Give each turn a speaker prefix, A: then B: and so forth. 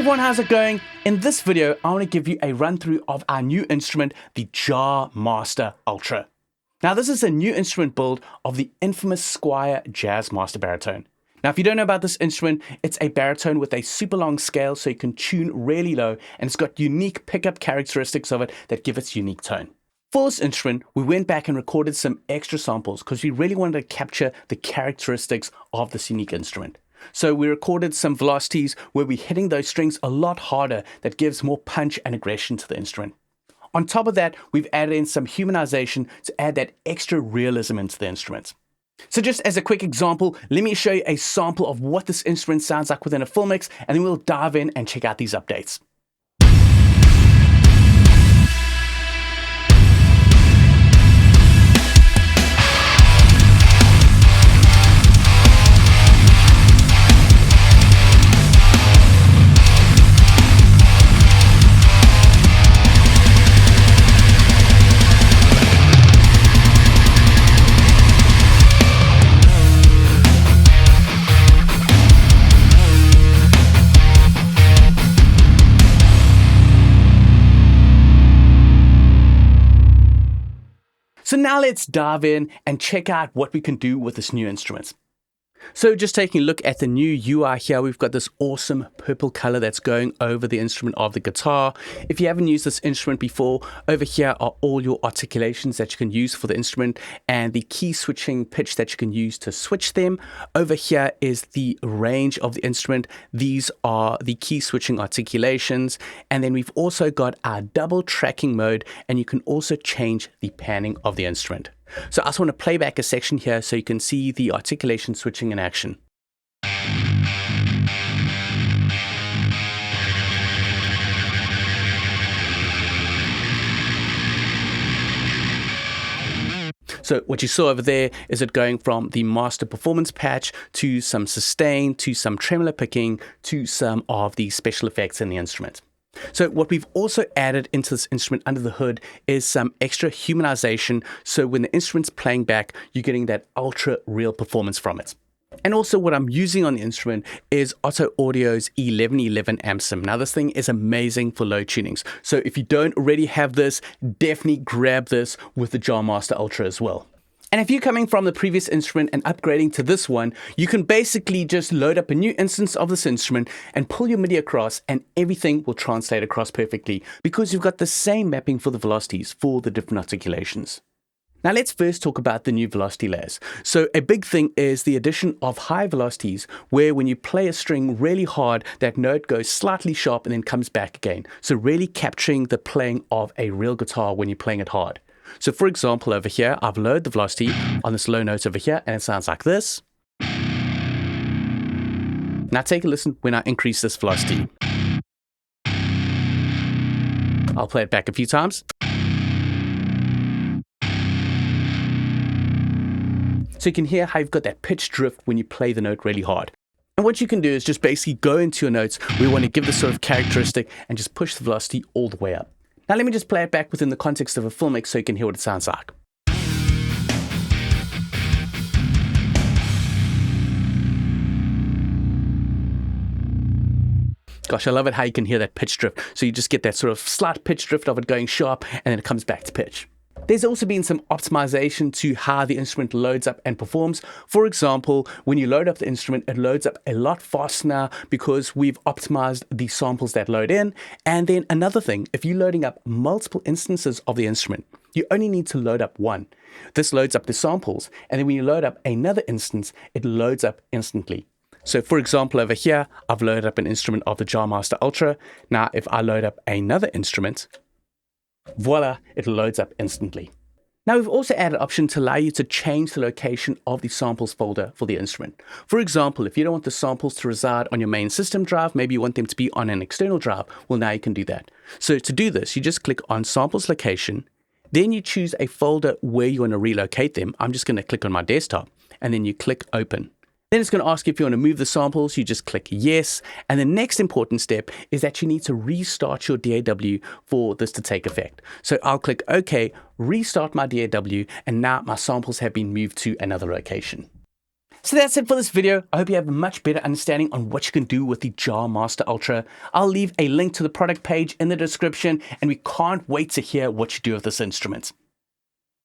A: Hey everyone, how's it going? In this video, I want to give you a run through of our new instrument, the DJAA MAASTA UllTRAA. Now this is a new instrument build of the infamous Squier Jazz Master Baritone. Now if you don't know about this instrument, it's a baritone with a super long scale so you can tune really low, and it's got unique pickup characteristics of it that give its unique tone. For this instrument, we went back and recorded some extra samples because we really wanted to capture the characteristics of this unique instrument. So we recorded some velocities where we're hitting those strings a lot harder that gives more punch and aggression to the instrument. On top of that, we've added in some humanization to add that extra realism into the instrument. So just as a quick example, let me show you a sample of what this instrument sounds like within a full mix, and then we'll dive in and check out these updates. So now let's dive in and check out what we can do with this new instrument. So just taking a look at the new UI here, we've got this awesome purple color that's going over the instrument of the guitar. If you haven't used this instrument before, over here are all your articulations that you can use for the instrument and the key switching pitch that you can use to switch them. Over here is the range of the instrument. These are the key switching articulations. And then we've also got our double tracking mode, and you can also change the panning of the instrument. So I just want to play back a section here so you can see the articulation switching in action. So what you saw over there is it going from the master performance patch to some sustain, to some tremolo picking, to some of the special effects in the instrument. So what we've also added into this instrument under the hood is some extra humanization. So when the instrument's playing back, you're getting that ultra real performance from it. And also what I'm using on the instrument is Otto Audio's 1111 amp sim. Now this thing is amazing for low tunings. So if you don't already have this, definitely grab this with the DJAA MAASTA UllTRAA as well. And if you're coming from the previous instrument and upgrading to this one, you can basically just load up a new instance of this instrument and pull your MIDI across, and everything will translate across perfectly because you've got the same mapping for the velocities for the different articulations. Now let's first talk about the new velocity layers. So a big thing is the addition of high velocities, where when you play a string really hard, that note goes slightly sharp and then comes back again. So really capturing the playing of a real guitar when you're playing it hard. So for example, over here, I've lowered the velocity on this low note over here, and it sounds like this. Now take a listen when I increase this velocity. I'll play it back a few times. So you can hear how you've got that pitch drift when you play the note really hard. And what you can do is just basically go into your notes where you want to give this sort of characteristic and just push the velocity all the way up. Now let me just play it back within the context of a full mix so you can hear what it sounds like. Gosh, I love it how you can hear that pitch drift. So you just get that sort of slight pitch drift of it going sharp, and then it comes back to pitch. There's also been some optimization to how the instrument loads up and performs. For example, when you load up the instrument, it loads up a lot faster now because we've optimized the samples that load in. And then another thing, if you're loading up multiple instances of the instrument, you only need to load up one. This loads up the samples, and then when you load up another instance, it loads up instantly. So for example, over here, I've loaded up an instrument of the DJAA MAASTA UllTRAA. Now, if I load up another instrument, voila, it loads up instantly. Now we've also added an option to allow you to change the location of the samples folder for the instrument. For example, if you don't want the samples to reside on your main system drive, maybe you want them to be on an external drive, well now you can do that. So to do this, you just click on samples location, then you choose a folder where you want to relocate them. I'm just going to click on my desktop, and then you click open. Then it's going to ask you if you want to move the samples. You just click yes. And the next important step is that you need to restart your DAW for this to take effect. So I'll click OK, restart my DAW, and now my samples have been moved to another location. So that's it for this video. I hope you have a much better understanding on what you can do with the DJAA MAASTA UllTRAA. I'll leave a link to the product page in the description, and we can't wait to hear what you do with this instrument.